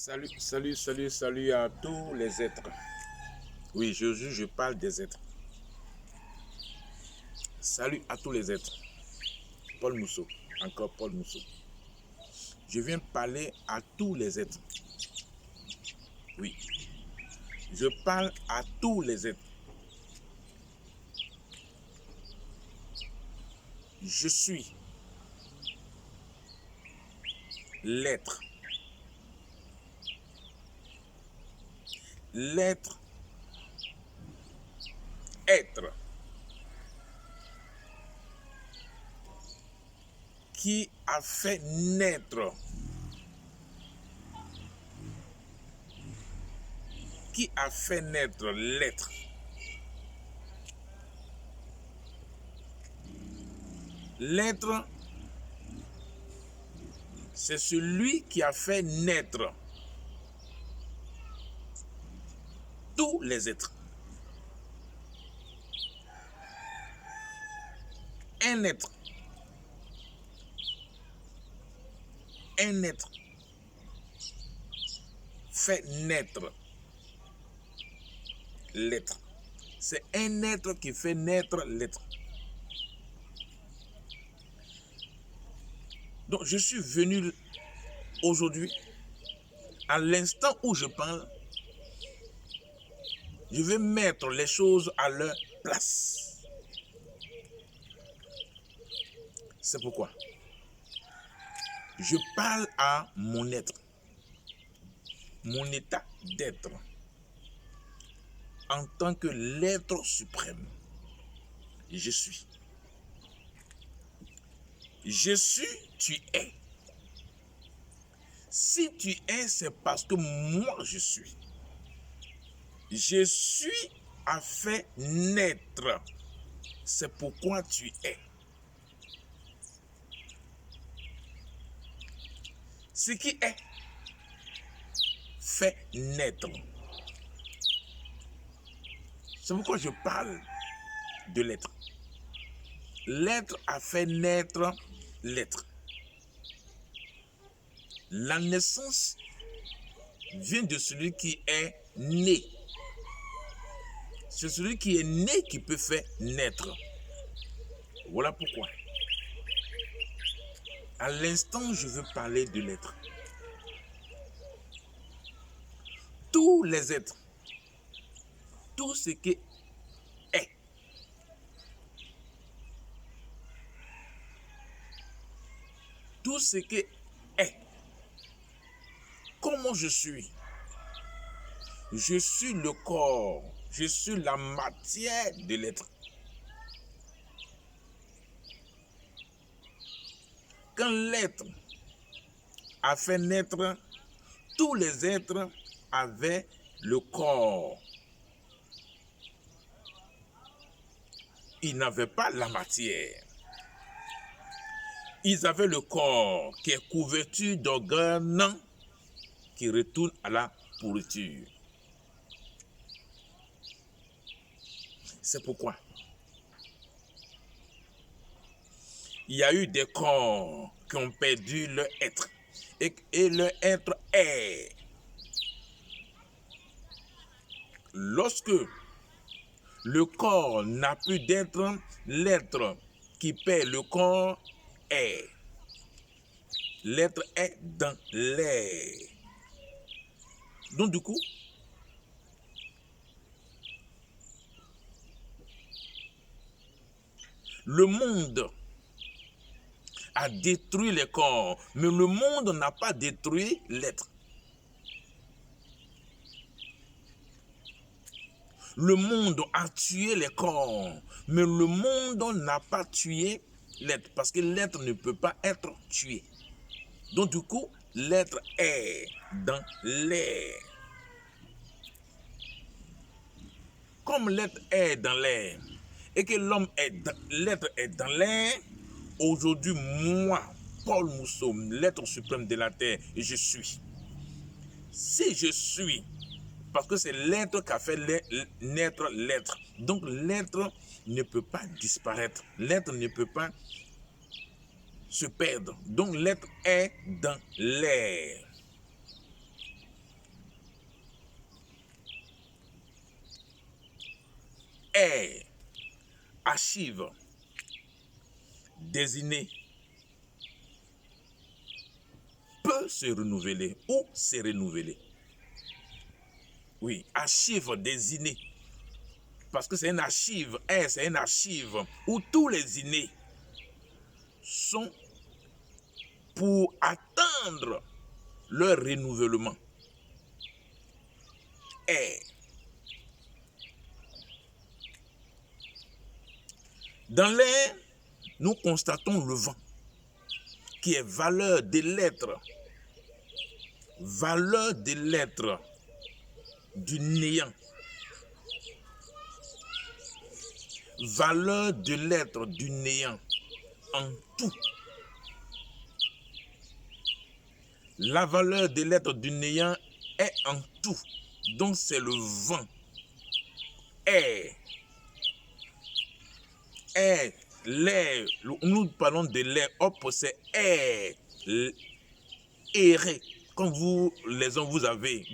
Salut à tous les êtres. Oui, je parle des êtres. Salut à tous les êtres. Paul Mousseau, encore Paul Mousseau. Je viens parler à tous les êtres. Oui, je parle à tous les êtres. Je suis l'être. L'être, être, qui a fait naître, l'être. L'être, c'est celui qui a fait naître tous les êtres. Un être fait naître l'être. C'est un être qui fait naître l'être. Donc je suis venu aujourd'hui, à l'instant où je parle, je vais mettre les choses à leur place. C'est pourquoi je parle à mon être, mon état d'être, en tant que l'être suprême. Je suis. Je suis, tu es. Si tu es, c'est parce que moi je suis. Je suis a fait naître. C'est pourquoi tu es. Ce qui est fait naître. C'est pourquoi je parle de l'être. L'être a fait naître l'être. La naissance vient de celui qui est né. C'est celui qui est né qui peut faire naître. Voilà pourquoi. À l'instant, je veux parler de l'être. Tous les êtres, tout ce qui est, tout ce qui est, comment je suis le corps, je suis la matière de l'être. Quand l'être a fait naître, tous les êtres avaient le corps. Ils n'avaient pas la matière. Ils avaient le corps qui est couverture d'organes qui retournent à la pourriture. C'est pourquoi il y a eu des corps qui ont perdu leur être. Et leur être est. Lorsque le corps n'a plus d'être, l'être qui perd le corps est. L'être est dans l'air. Donc du coup, le monde a détruit les corps, mais le monde n'a pas détruit l'être. Le monde a tué les corps, mais le monde n'a pas tué l'être, parce que l'être ne peut pas être tué. Donc du coup, l'être est dans l'air. Comme l'être est dans l'air, et que l'être est dans l'air, aujourd'hui, moi, Paul Mousseau, l'être suprême de la terre, je suis. Si je suis, parce que c'est l'être qui a fait naître l'être. Donc l'être ne peut pas disparaître. L'être ne peut pas se perdre. Donc l'être est dans l'air. est, archive, désigné, peut se renouveler ou se renouveler. Oui, archive désigné. Parce que c'est une archive, c'est une archive où tous les innés sont pour attendre leur renouvellement. Est. Dans l'air, nous constatons le vent, qui est valeur des lettres du néant, valeur de l'être du néant en tout. La valeur de l'être du néant est en tout. Donc c'est le vent. Est, l'air. Nous parlons de l'air. Hop, c'est air. Errer. Comme vous, les hommes,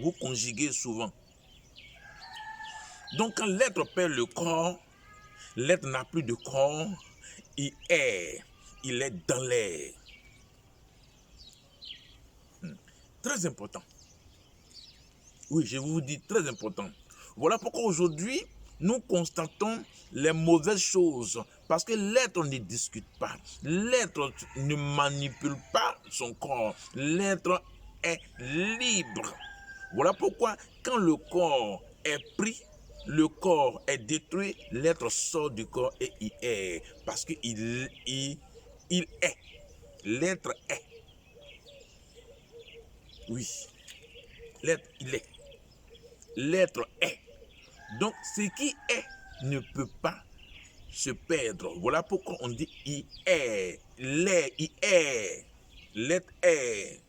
vous conjuguez souvent. Donc quand l'être perd le corps, l'être n'a plus de corps, il est dans l'air. Très important. Oui, je vous dis très important. Voilà pourquoi aujourd'hui, nous constatons les mauvaises choses. Parce que l'être ne discute pas. L'être ne manipule pas son corps. L'être est libre. Voilà pourquoi quand le corps est pris, le corps est détruit, l'être sort du corps et il est. Parce qu'il est. L'être est. Oui. L'être, il est. L'être est. Donc, ce qui est ne peut pas se perdre. Voilà pourquoi on dit il est. L'est, il est. L'être est.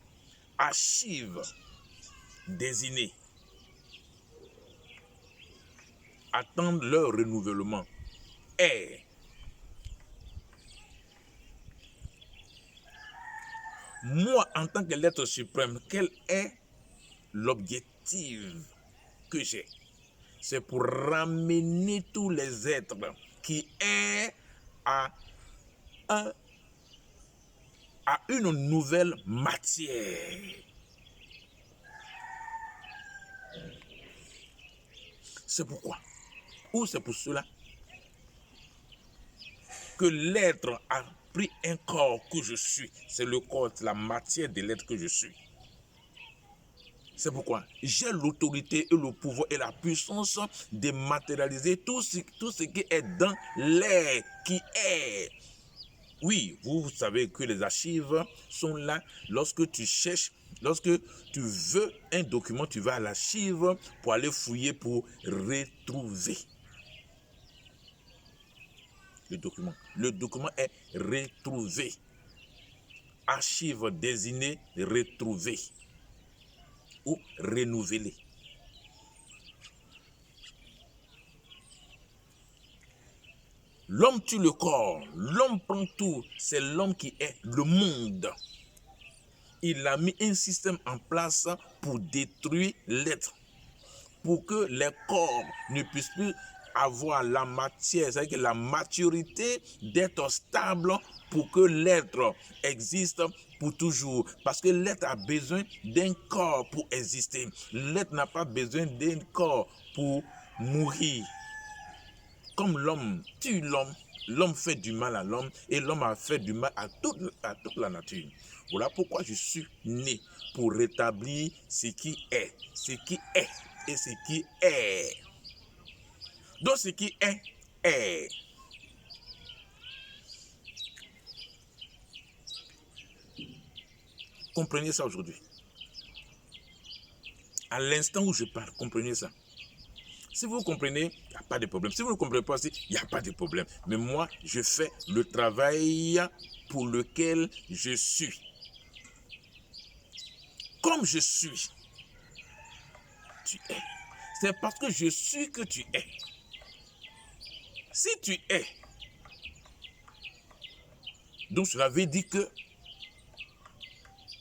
Archive. Désigné. Attendre leur renouvellement. Est. Moi, en tant que l'être suprême, quel est l'objectif que j'ai? C'est pour ramener tous les êtres qui est à une nouvelle matière. C'est pourquoi, ou c'est pour cela, que l'être a pris un corps que je suis. C'est le corps, la matière de l'être que je suis. C'est pourquoi j'ai l'autorité et le pouvoir et la puissance de matérialiser tout ce qui est dans l'air, qui est. Oui, vous savez que les archives sont là lorsque tu cherches, lorsque tu veux un document, tu vas à l'archive pour aller fouiller, pour retrouver le document. Le document est retrouvé. Archive désignée, retrouvé ou renouvelé. L'homme tue le corps, l'homme prend tout, c'est l'homme qui est le monde. Il a mis un système en place pour détruire l'être, pour que les corps ne puissent plus avoir la matière, c'est-à-dire que la maturité d'être stable pour que l'être existe pour toujours. Parce que l'être a besoin d'un corps pour exister. L'être n'a pas besoin d'un corps pour mourir. Comme l'homme tue l'homme, l'homme fait du mal à l'homme et l'homme a fait du mal à toute la nature. Voilà pourquoi je suis né, pour rétablir ce qui est et ce qui est. Donc ce qui est. Comprenez ça aujourd'hui. À l'instant où je parle, comprenez ça. Si vous comprenez, il n'y a pas de problème. Si vous ne comprenez pas, il n'y a pas de problème. Mais moi, je fais le travail pour lequel je suis. Comme je suis, tu es. C'est parce que je suis que tu es. Si tu es, donc cela veut dire que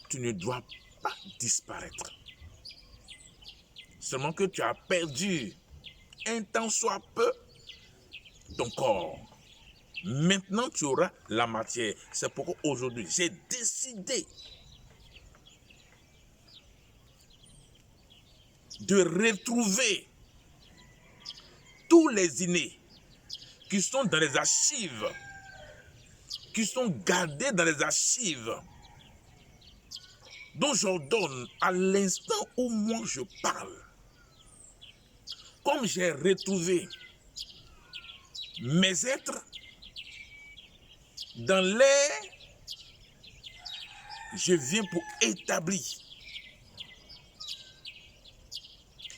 tu ne dois pas disparaître. Seulement que tu as perdu un tant soit peu ton corps. Maintenant, tu auras la matière. C'est pourquoi aujourd'hui, j'ai décidé de retrouver tous les innés qui sont dans les archives, qui sont gardés dans les archives, dont j'ordonne à l'instant où moi je parle. Comme j'ai retrouvé mes êtres dans l'air, je viens pour établir.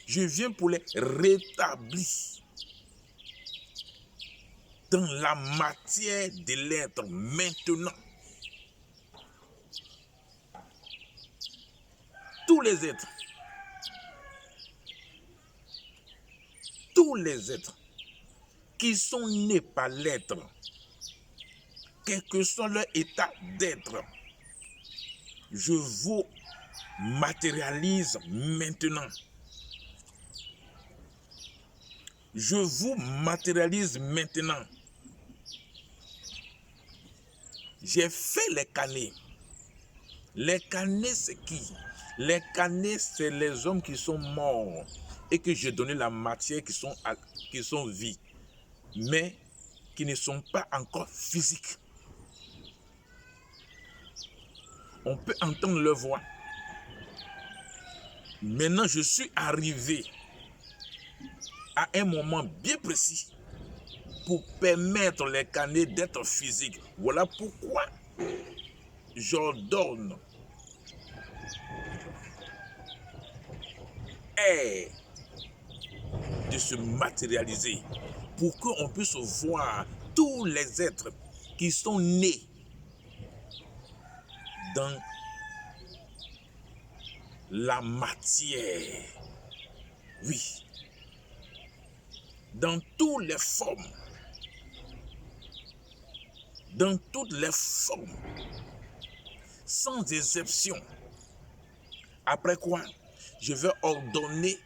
Je viens pour les rétablir dans la matière de l'être maintenant. Tous les êtres qui sont nés par l'être, quel que soit leur état d'être, je vous matérialise maintenant. Je vous matérialise maintenant. J'ai fait les canets. Les canets, c'est qui? Les canets, c'est les hommes qui sont morts et que j'ai donné la matière qui sont vie, mais qui ne sont pas encore physiques. On peut entendre leur voix. Maintenant, je suis arrivé à un moment bien précis pour permettre les canets d'être physiques. Voilà pourquoi j'ordonne de se matérialiser pour qu'on puisse voir tous les êtres qui sont nés dans la matière. Oui. Dans toutes les formes. Dans toutes les formes. Sans exception. Après quoi, je vais ordonner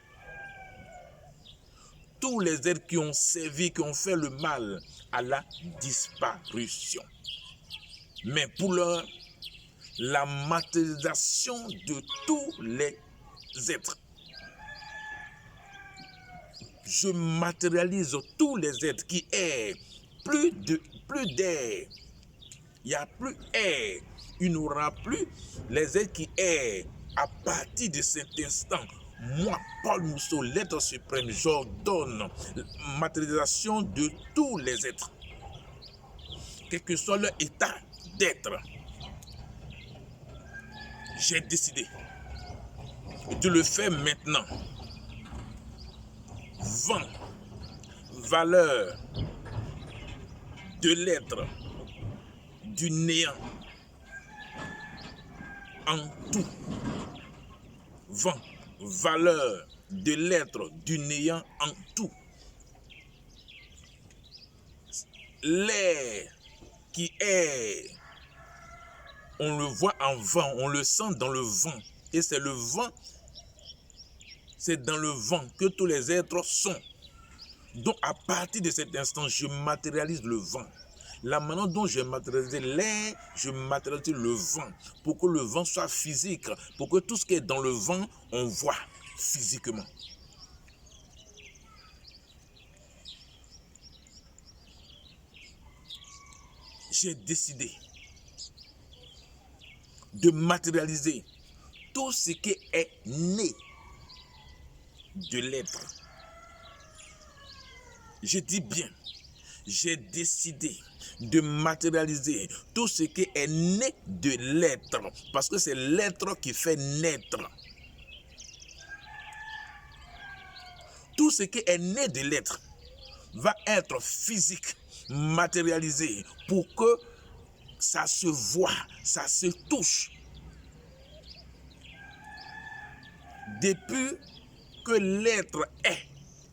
tous les êtres qui ont servi, qui ont fait le mal à la disparition. Mais pour l'heure, la matérialisation de tous les êtres. Je matérialise tous les êtres qui est plus d'air. Il n'y a plus air. Il n'y aura plus les êtres qui est à partir de cet instant. Moi, Paul Mousseau, l'être suprême, j'ordonne la matérialisation de tous les êtres. Quel que soit leur état d'être. J'ai décidé de le faire maintenant. Vent, valeur de l'être, du néant, en tout. Vent, valeur de l'être, du néant, en tout. L'air qui est, on le voit en vent, on le sent dans le vent. Et c'est le vent, c'est dans le vent que tous les êtres sont. Donc à partir de cet instant, je matérialise le vent. La manière dont je matérialise l'air, je matérialise le vent. Pour que le vent soit physique, pour que tout ce qui est dans le vent, on voit physiquement. J'ai décidé de matérialiser tout ce qui est né de l'être. Je dis bien, j'ai décidé de matérialiser tout ce qui est né de l'être, parce que c'est l'être qui fait naître. Tout ce qui est né de l'être va être physique, matérialisé, pour que ça se voit, ça se touche. Depuis que l'être est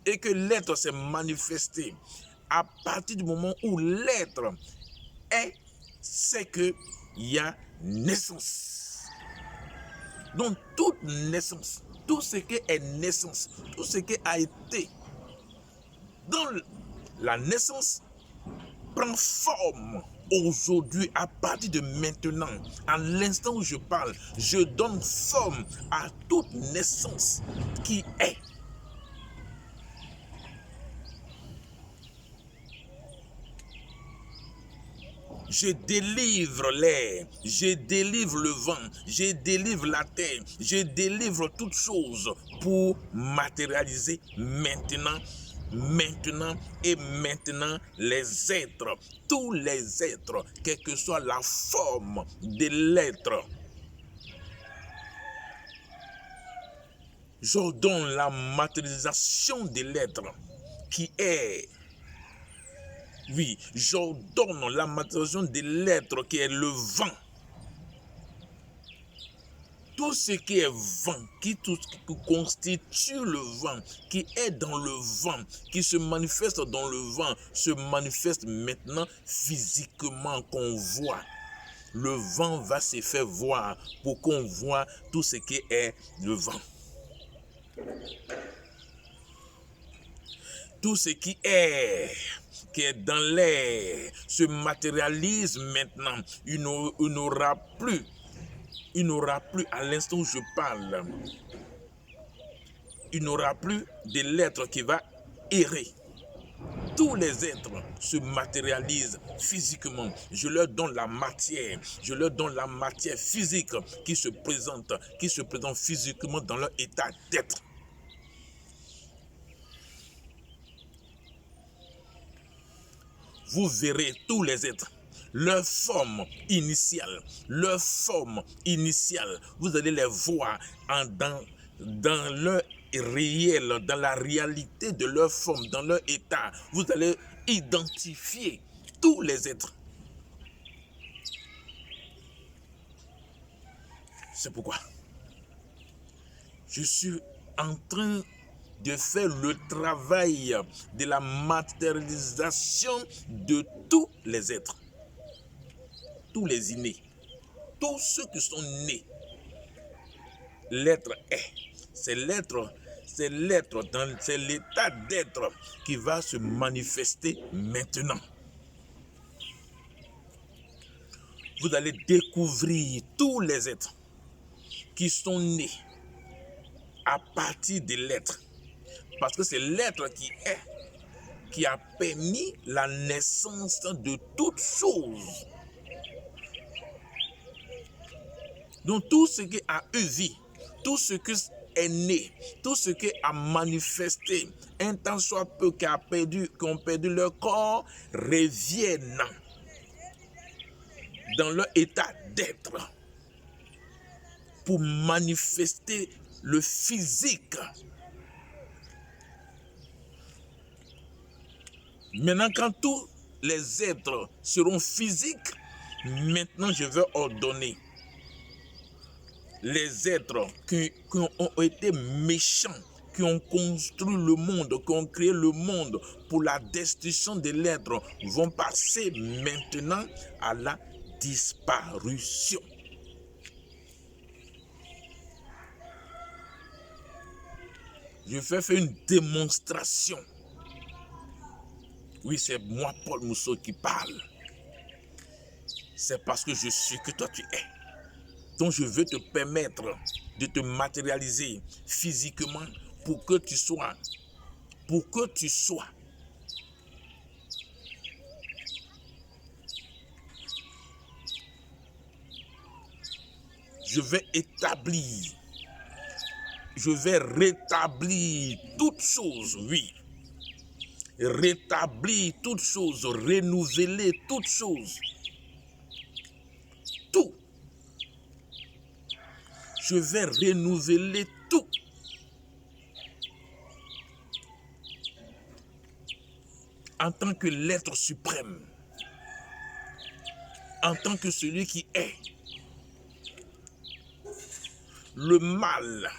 et que l'être s'est manifesté, à partir du moment où l'être est, c'est qu'il y a naissance. Donc toute naissance, tout ce qui est naissance, tout ce qui a été La naissance prend forme aujourd'hui, à partir de maintenant, à l'instant où je parle. Je donne forme à toute naissance qui est. Je délivre l'air, je délivre le vent, je délivre la terre, je délivre toutes choses pour matérialiser maintenant et maintenant les êtres, tous les êtres, quelle que soit la forme de l'être. J'ordonne la matérialisation de l'être qui est. Oui, j'ordonne la matérialisation de l'être qui est le vent. Tout ce qui est vent, tout ce qui constitue le vent, qui est dans le vent, qui se manifeste dans le vent, se manifeste maintenant physiquement qu'on voit. Le vent va se faire voir pour qu'on voit tout ce qui est le vent. Tout ce qui est dans l'air se matérialise maintenant. Il n'aura plus à l'instant où je parle, il n'aura plus de l'être qui va errer. Tous les êtres se matérialisent physiquement. Je leur donne la matière. Je leur donne la matière physique qui se présente physiquement dans leur état d'être. Vous verrez tous les êtres, leur forme initiale, vous allez les voir dans leur réel, dans la réalité de leur forme, dans leur état. Vous allez identifier tous les êtres. C'est pourquoi je suis en train de faire le travail de la matérialisation de tous les êtres, tous les innés, tous ceux qui sont nés. L'être est, c'est l'état d'être qui va se manifester maintenant. Vous allez découvrir tous les êtres qui sont nés à partir de l'être. Parce que c'est l'être qui a permis la naissance de toutes choses. Donc tout ce qui a eu vie, tout ce qui est né, tout ce qui a manifesté, un tant soit peu qui ont perdu leur corps, reviennent dans leur état d'être pour manifester le physique. Maintenant, quand tous les êtres seront physiques, maintenant je vais ordonner les êtres qui ont été méchants, qui ont construit le monde, qui ont créé le monde pour la destruction de l'être, vont passer maintenant à la disparition. Je vais faire une démonstration. Oui, c'est moi, Paul Mousseau, qui parle. C'est parce que je suis que toi tu es. Donc je veux te permettre de te matérialiser physiquement pour que tu sois. Je vais rétablir toutes choses, oui. Rétablir toutes choses, renouveler toutes choses. Tout. Je vais renouveler tout. En tant que l'être suprême. En tant que celui qui est. Le mal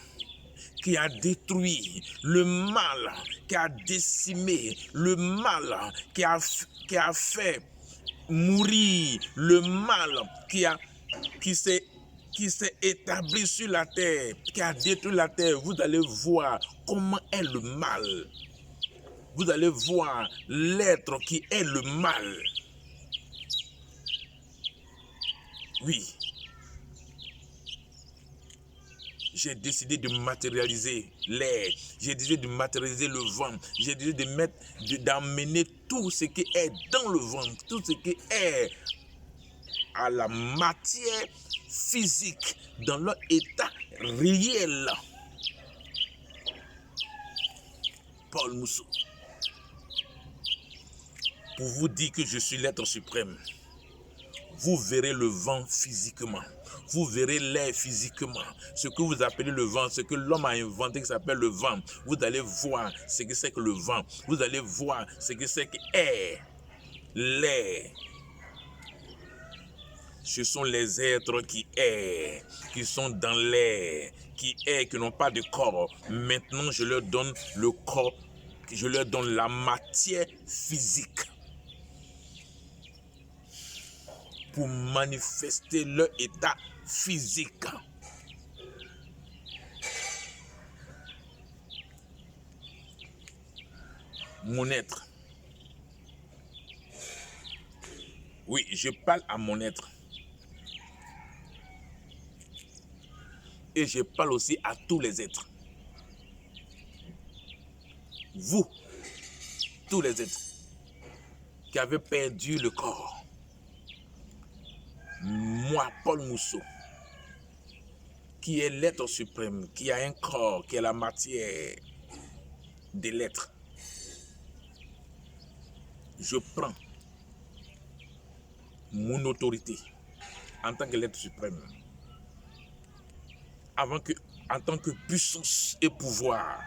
qui a détruit, le mal qui a décimé, le mal qui a fait mourir, le mal qui s'est établi sur la terre, qui a détruit la terre. Vous allez voir comment est le mal. vous allez voir l'être qui est le mal. Oui. J'ai décidé de matérialiser l'air. J'ai décidé de matérialiser le vent. J'ai décidé d'emmener tout ce qui est dans le vent, tout ce qui est à la matière physique, dans leur état réel. Paul Mousseau, pour vous dire que je suis l'être suprême, vous verrez le vent physiquement. Vous verrez l'air physiquement. Ce que vous appelez le vent, ce que l'homme a inventé qui s'appelle le vent. Vous allez voir ce que c'est que le vent. Vous allez voir ce que c'est que l'air. Ce sont les êtres qui sont dans l'air, qui n'ont pas de corps. Maintenant, je leur donne le corps, je leur donne la matière physique pour manifester leur état physique. Mon être. Oui, je parle à mon être. Et je parle aussi à tous les êtres. Vous, tous les êtres qui avez perdu le corps. Moi, Paul Mousseau, qui est l'être suprême, qui a un corps, qui est la matière de l'être. Je prends mon autorité en tant que l'être suprême, en tant que puissance et pouvoir.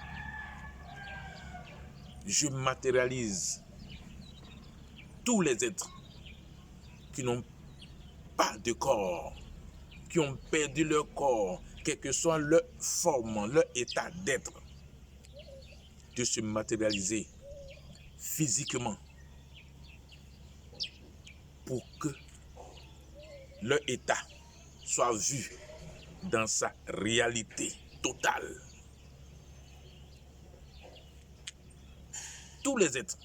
Je matérialise tous les êtres qui n'ont pas de corps, qui ont perdu leur corps, quelle que soit leur forme, leur état d'être, de se matérialiser physiquement pour que leur état soit vu dans sa réalité totale. Tous les êtres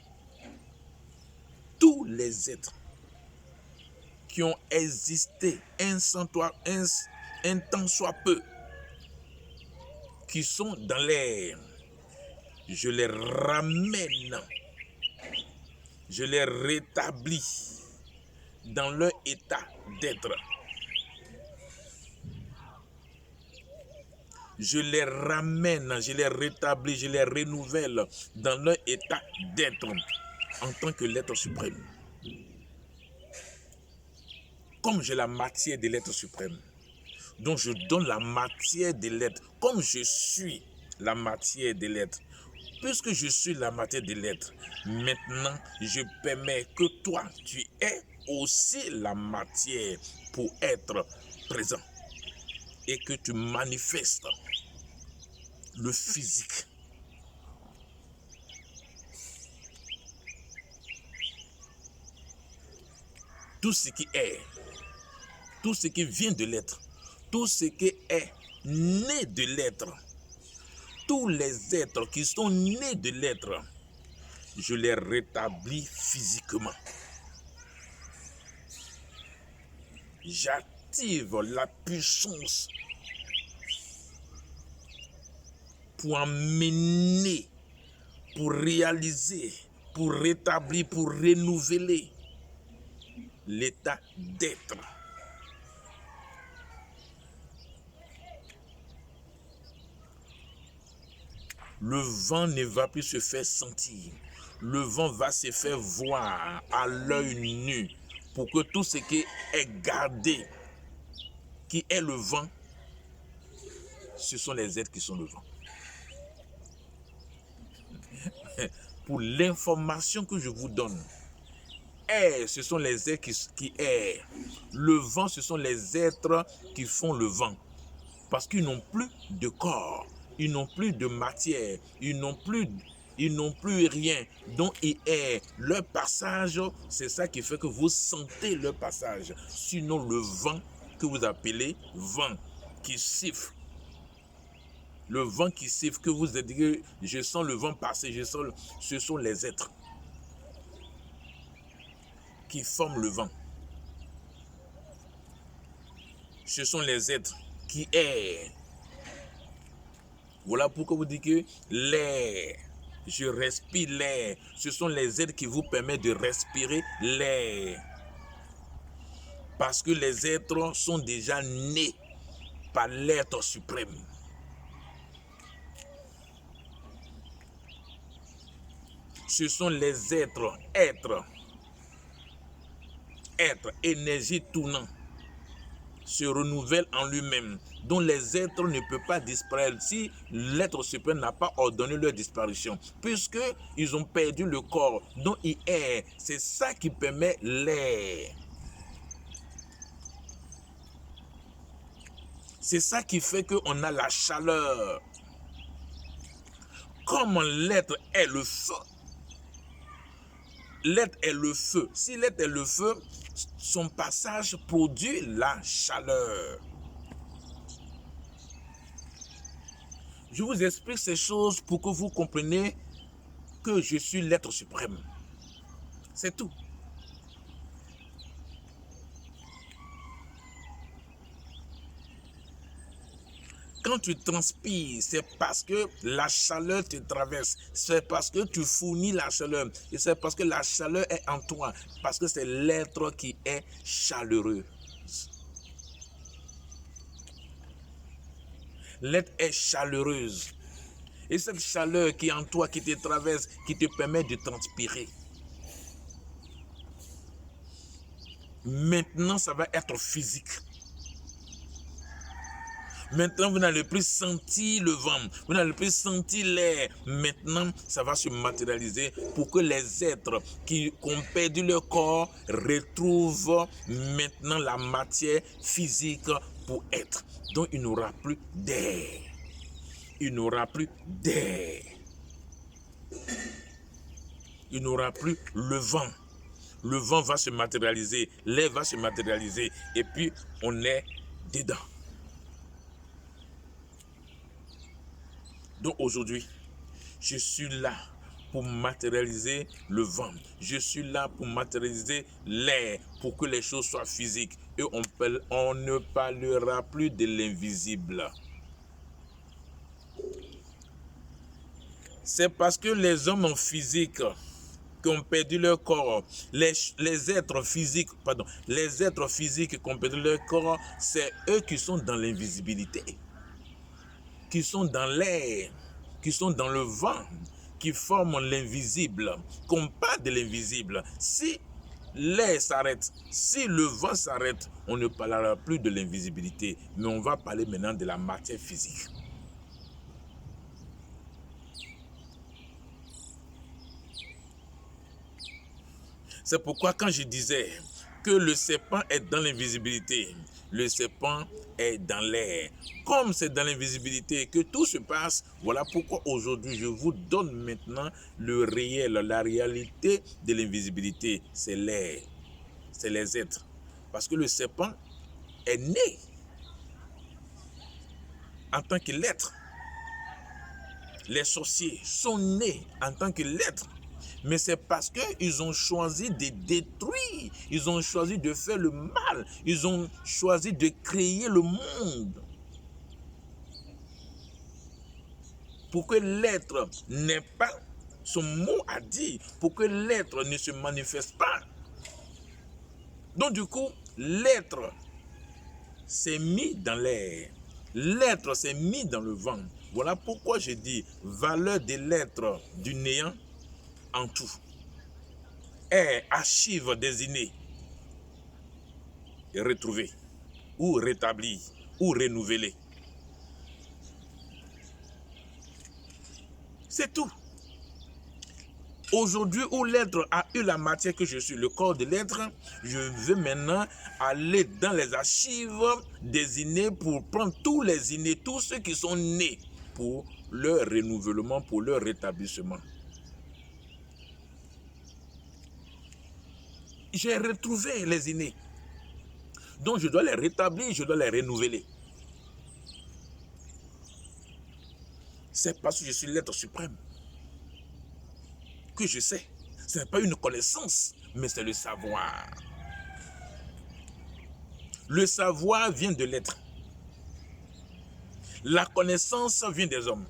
qui ont existé un temps soit peu, qui sont dans l'air, je les ramène, je les rétablis dans leur état d'être. Je les ramène, je les rétablis, je les renouvelle dans leur état d'être en tant que l'être suprême. Comme j'ai la matière de l'être suprême, donc je donne la matière de l'être, comme je suis la matière de l'être. Puisque je suis la matière de l'être, maintenant je permets que toi, tu aies aussi la matière pour être présent et que tu manifestes le physique. Tout ce qui est, tout ce qui vient de l'être, tout ce qui est né de l'être, tous les êtres qui sont nés de l'être, je les rétablis physiquement. J'active la puissance pour emmener, pour réaliser, pour rétablir, pour renouveler l'état d'être. Le vent ne va plus se faire sentir. Le vent va se faire voir à l'œil nu pour que tout ce qui est gardé, qui est le vent, ce sont les êtres qui sont le vent. Pour l'information que je vous donne, air, ce sont les êtres qui errent. Le vent, ce sont les êtres qui font le vent. Parce qu'ils n'ont plus de corps, ils n'ont plus de matière, ils n'ont plus rien. Donc ils errent. Leur passage, c'est ça qui fait que vous sentez leur passage. Sinon le vent que vous appelez vent, qui siffle, Le vent qui siffle, que vous êtes dit, je sens le vent passer, ce sont les êtres qui forment le vent. Ce sont les êtres qui errent. Voilà pourquoi vous dites que l'air, je respire l'air. Ce sont les êtres qui vous permettent de respirer l'air. Parce que les êtres sont déjà nés par l'être suprême. Ce sont les êtres, énergie tournant, se renouvelle en lui-même, dont les êtres ne peuvent pas disparaître si l'être suprême n'a pas ordonné leur disparition, puisqu'ils ont perdu le corps dont ils errent. C'est ça qui permet l'air. C'est ça qui fait qu'on a la chaleur. Comme l'être est le feu, l'être est le feu. Si l'être est le feu, son passage produit la chaleur. Je vous explique ces choses pour que vous compreniez que je suis l'être suprême. C'est tout. Quand tu transpires, c'est parce que la chaleur te traverse. C'est parce que tu fournis la chaleur. Et c'est parce que la chaleur est en toi. Parce que c'est l'être qui est chaleureux. L'être est chaleureuse. Et cette chaleur qui est en toi, qui te traverse, qui te permet de transpirer. Maintenant, ça va être physique. Maintenant, vous n'allez plus sentir le vent, vous n'allez plus sentir l'air. Maintenant, ça va se matérialiser pour que les êtres qui ont perdu leur corps retrouvent maintenant la matière physique pour être. Donc, il n'aura plus d'air. Il n'aura plus d'air. Il n'aura plus le vent. Le vent va se matérialiser, l'air va se matérialiser et puis on est dedans. Donc aujourd'hui, je suis là pour matérialiser le vent. Je suis là pour matérialiser l'air, pour que les choses soient physiques. Et on ne parlera plus de l'invisible. C'est parce que les hommes en physique qui ont perdu leur corps, les êtres physiques qui ont perdu leur corps, c'est eux qui sont dans l'invisibilité, qui sont dans l'air, qui sont dans le vent, qui forment l'invisible, qu'on parle de l'invisible. Si l'air s'arrête, si le vent s'arrête, on ne parlera plus de l'invisibilité, mais on va parler maintenant de la matière physique. C'est pourquoi quand je disais que le serpent est dans l'invisibilité, le serpent est dans l'air. Comme c'est dans l'invisibilité que tout se passe, voilà pourquoi aujourd'hui je vous donne maintenant le réel, la réalité de l'invisibilité. C'est l'air, c'est les êtres. Parce que le serpent est né en tant que l'être. Les sorciers sont nés en tant que l'être. Mais c'est parce qu'ils ont choisi de détruire, ils ont choisi de faire le mal, ils ont choisi de créer le monde. Pour que l'être n'ait pas son mot à dire, pour que l'être ne se manifeste pas. Donc du coup, l'être s'est mis dans l'air, l'être s'est mis dans le vent. Voilà pourquoi je dis valeur de l'être du néant en tout. Est archive désignée et retrouvée, ou rétablie, ou renouvelée. C'est tout. Aujourd'hui où l'être a eu la matière que je suis, le corps de l'être, je veux maintenant aller dans les archives désignées pour prendre tous les innés, tous ceux qui sont nés pour leur renouvellement, pour leur rétablissement. J'ai retrouvé les innés. Donc je dois les rétablir, je dois les renouveler. C'est parce que je suis l'être suprême que je sais. Ce n'est pas une connaissance, mais c'est le savoir. Le savoir vient de l'être. La connaissance vient des hommes.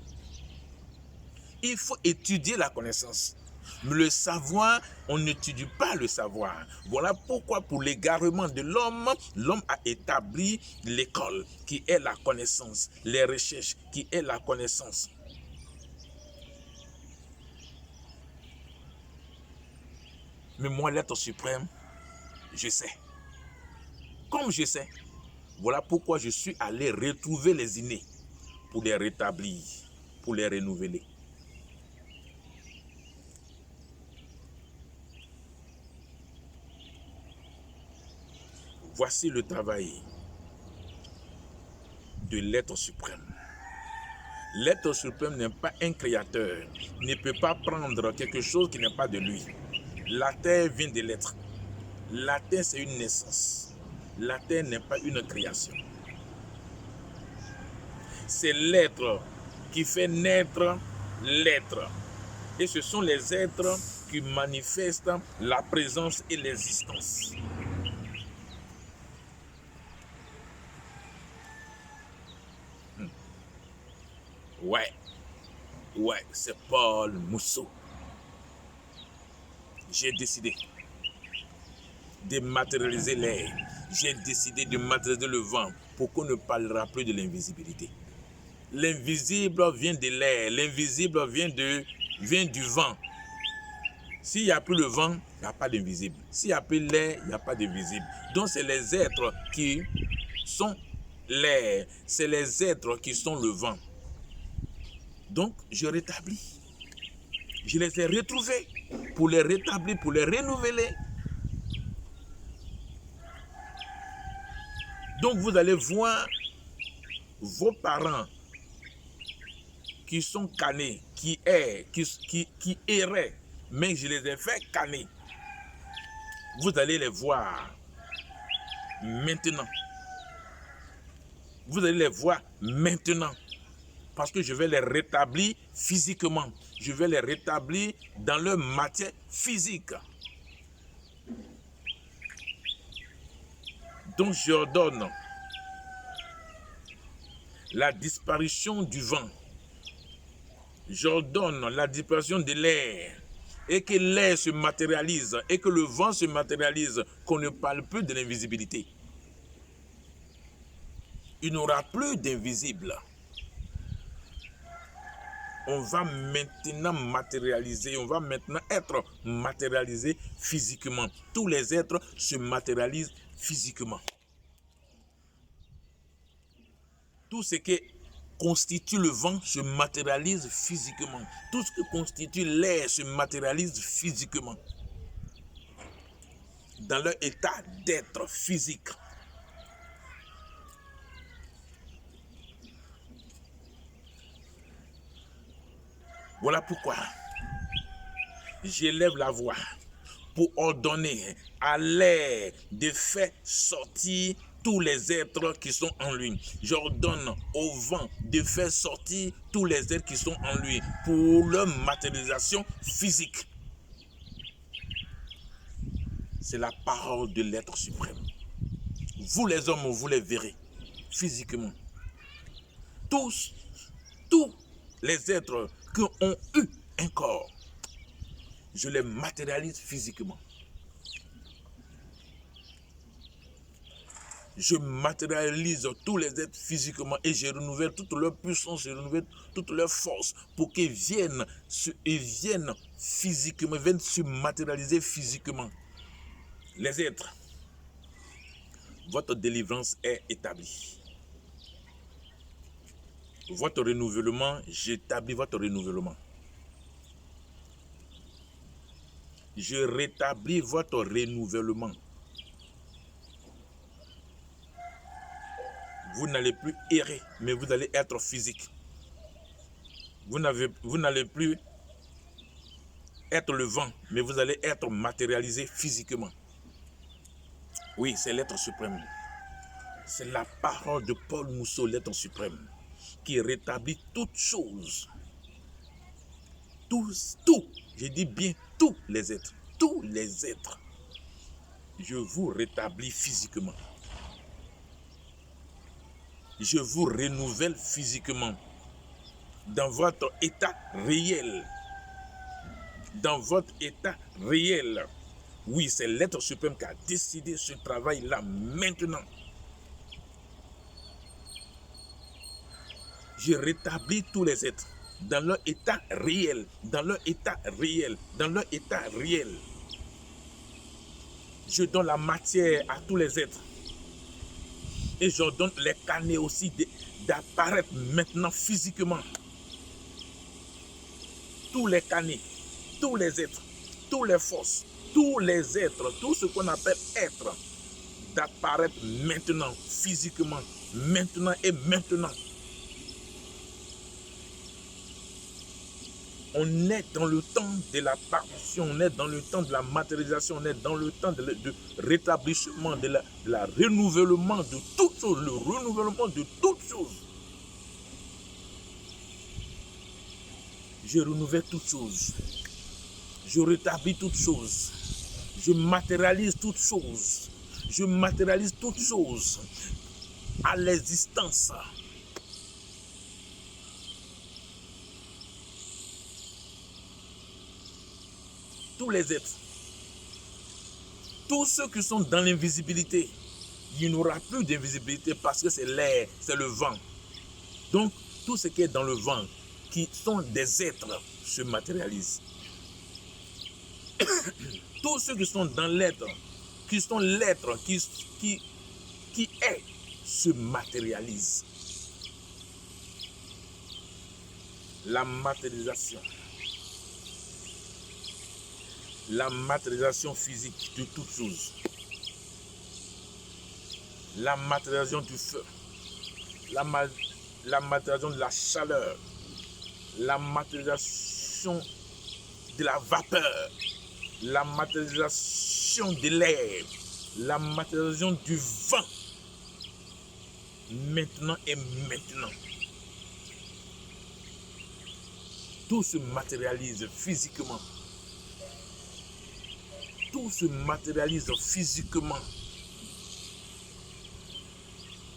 Il faut étudier la connaissance. Mais le savoir, on n'étudie pas le savoir. Voilà pourquoi pour l'égarement de l'homme, l'homme a établi l'école qui est la connaissance, les recherches qui est la connaissance. Mais moi, l'être suprême, je sais. Comme je sais, voilà pourquoi je suis allé retrouver les innés pour les rétablir, pour les renouveler. Voici le travail de l'être suprême. L'être suprême n'est pas un créateur, ne peut pas prendre quelque chose qui n'est pas de lui. La terre vient de l'être. La terre, c'est une naissance. La terre n'est pas une création. C'est l'être qui fait naître l'être. Et ce sont les êtres qui manifestent la présence et l'existence. Ouais, c'est Paul Mousseau. J'ai décidé de matérialiser l'air. J'ai décidé de matérialiser le vent pour qu'on ne parlera plus de l'invisibilité. L'invisible vient de l'air, l'invisible vient du vent. S'il n'y a plus le vent, il n'y a pas d'invisible. S'il n'y a plus l'air, il n'y a pas d'invisible. Donc c'est les êtres qui sont l'air, c'est les êtres qui sont le vent. Donc je rétablis. Je les ai retrouvés pour les rétablir, pour les renouveler. Donc vous allez voir vos parents qui sont canés, qui erraient, mais je les ai fait canner. Vous allez les voir maintenant. Vous allez les voir maintenant. Parce que je vais les rétablir physiquement. Je vais les rétablir dans leur matière physique. Donc j'ordonne la disparition du vent. J'ordonne la disparition de l'air. Et que l'air se matérialise. Et que le vent se matérialise. Qu'on ne parle plus de l'invisibilité. Il n'y aura plus d'invisible. On va maintenant matérialiser, on va maintenant être matérialisé physiquement. Tous les êtres se matérialisent physiquement. Tout ce qui constitue le vent se matérialise physiquement. Tout ce qui constitue l'air se matérialise physiquement. Dans leur état d'être physique. Voilà pourquoi j'élève la voix pour ordonner à l'air de faire sortir tous les êtres qui sont en lui. J'ordonne au vent de faire sortir tous les êtres qui sont en lui pour leur matérialisation physique. C'est la parole de l'être suprême. Vous les hommes, vous les verrez physiquement. Tous les êtres qui ont eu un corps, je les matérialise physiquement. Je matérialise tous les êtres physiquement et je renouvelle toute leur puissance, je renouvelle toute leur force pour qu'ils viennent physiquement, viennent se matérialiser physiquement. Les êtres, votre délivrance est établie. Votre renouvellement, j'établis votre renouvellement. Je rétablis votre renouvellement. Vous n'allez plus errer, mais vous allez être physique. Vous n'allez plus être le vent, mais vous allez être matérialisé physiquement. Oui, c'est l'être suprême. C'est la parole de Paul Mousseau, l'être suprême, qui rétablit toutes choses tout, je dis bien tous les êtres, je vous rétablis physiquement. Je vous renouvelle physiquement dans votre état réel. Dans votre état réel. Oui, c'est l'être suprême qui a décidé ce travail-là maintenant. Je rétablis tous les êtres dans leur état réel, dans leur état réel, dans leur état réel. Je donne la matière à tous les êtres. Et je donne les canaux aussi d'apparaître maintenant physiquement. Tous les canaux, tous les êtres, toutes les forces, tous les êtres, tout ce qu'on appelle être, d'apparaître maintenant, physiquement, maintenant et maintenant. On est dans le temps de la partition, on est dans le temps de la matérialisation, on est dans le temps de rétablissement, de la renouvellement de toutes choses, le renouvellement de toutes choses. Je renouvelle toutes choses. Je rétablis toutes choses. Je matérialise toutes choses. Je matérialise toutes choses à l'existence. Tous les êtres, tous ceux qui sont dans l'invisibilité, il n'y aura plus d'invisibilité parce que c'est l'air, c'est le vent. Donc, tout ce qui est dans le vent, qui sont des êtres, se matérialisent. Tous ceux qui sont dans l'être, qui sont l'être, qui est, se matérialisent. La matérialisation. La matérialisation physique de toutes choses. La matérialisation du feu. La matérialisation de la chaleur. La matérialisation de la vapeur. La matérialisation de l'air. La matérialisation du vent. Maintenant et maintenant. Tout se matérialise physiquement. Tout se matérialise physiquement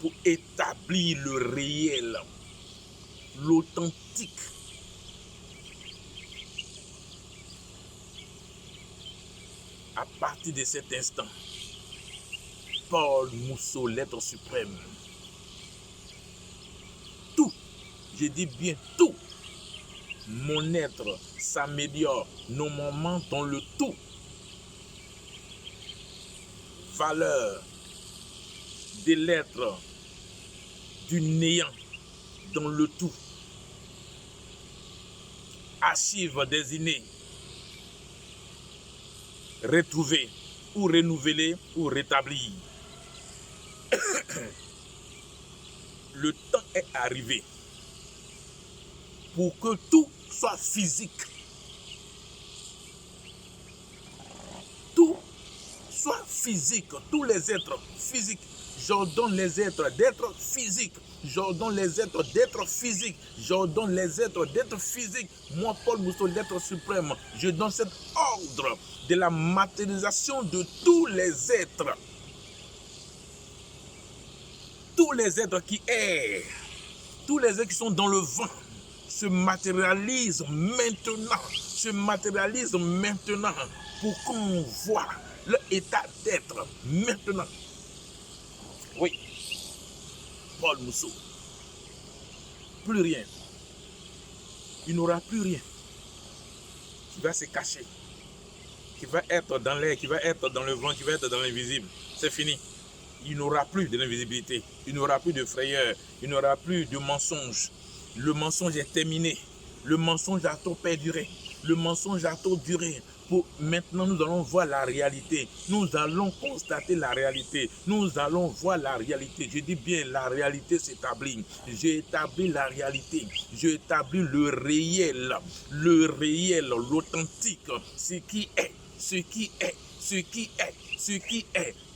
pour établir le réel, l'authentique. À partir de cet instant, Paul Mousseau, l'être suprême, tout, je dis bien tout, mon être s'améliore normalement dans le tout. Valeur de l'être, du néant dans le tout. Archive des innés, retrouver ou renouveler ou rétablir. Le temps est arrivé pour que tout soit physique. Tout soit physique, tous les êtres physiques. J'ordonne les êtres d'être physiques. J'ordonne les êtres d'être physiques. J'ordonne les êtres d'être physiques. Moi, Paul Mousseau, l'être suprême, je donne cet ordre de la matérialisation de tous les êtres. Tous les êtres qui errent, tous les êtres qui sont dans le vent, se matérialisent maintenant. Se matérialisent maintenant pour qu'on voit leur état d'être maintenant. Oui, Paul Mousseau. Plus rien. Il n'aura plus rien qui va se cacher, qui va être dans l'air, qui va être dans le vent, qui va être dans l'invisible. C'est fini. Il n'aura plus de l'invisibilité. Il n'aura plus de frayeur. Il n'aura plus de mensonge. Le mensonge est terminé. Le mensonge a trop perduré. Le mensonge a trop duré. Maintenant, nous allons voir la réalité. Nous allons constater la réalité. Nous allons voir la réalité. Je dis bien, la réalité s'établit. J'établis la réalité. J'établis le réel, l'authentique, ce qui est,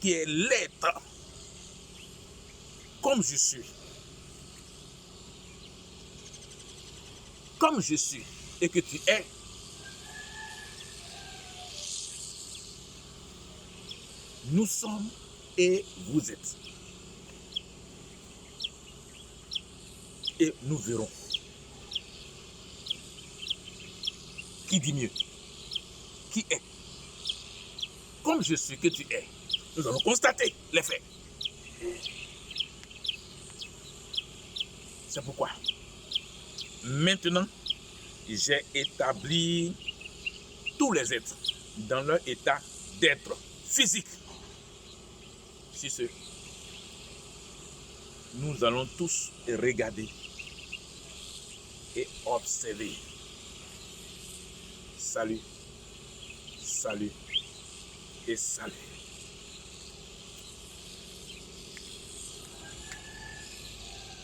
qui est l'être. Comme je suis. Comme je suis et que tu es, Nous sommes et vous êtes. Et nous verrons. Qui dit mieux? Qui est? Comme je suis que tu es, nous allons constater les faits. C'est pourquoi, maintenant, j'ai établi tous les êtres dans leur état d'être physique. Si ce, nous allons tous regarder et observer. Salut, salut et salut.